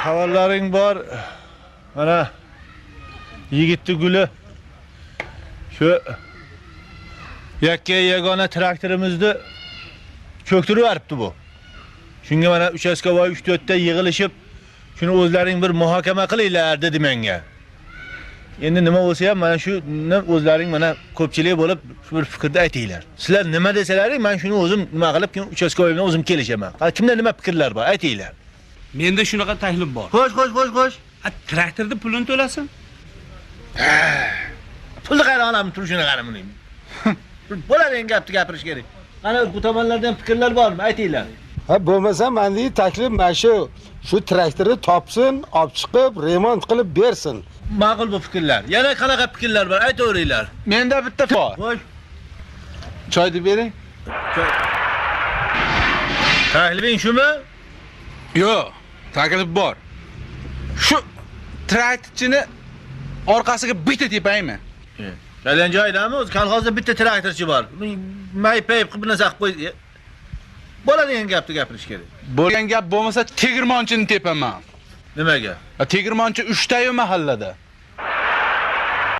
xabarlaring bor. Mana Yigitli Guli shu yakka yagona traktorimizni cho'ktirib yuboribdi bu. Shunga mana uchastkavoy 3-4 ta yig'ilishib, shuni o'zlaring bir muhokama qilinglar dedi menga. Endi nima bo'lsa ham mana shu o'zlaring mana ko'pchilik bo'lib bir fikrda aytinglar. Sizlar nima desalaring, men shuni o'zim nima qilib, uchastkavoy bilan o'zim kelishaman. Kimda nima fikrlar bor, aytinglar. Menda shunaqa taklif bor. Xo'sh. Traktorni pulini to'lasin. Pulni qayerdan olamiz, turishini qaramayman. Bo'ladigan gapni gapirish kerak. Qani bu tomonlardan fikrlar bormi? Aytinglar. Ha bo'lmasa mendagi taklif mana shu traktorni topsin, olib chiqib, remont qilib bersin. Ma'qul bu fikrlar. Yana qanaqa fikrlar bor? Aytaveringlar. Menda bitta bor. Xo'sh. Choyni bering. Taklifing shumi? Yo'q, taklif bor. Shu traktorchini orqasiga bitta tepaymi? Qanday joydami? O'z kolxozda bitta traktorchi bor. Maypayib qilib narsa qilib qo'y. Bo'ladigan gapni gapirish kerak. Bo'lgan gap bo'lmasa tegirmonchini tepaman. Nimaga? Tegirmonchi 3 tayu mahallada.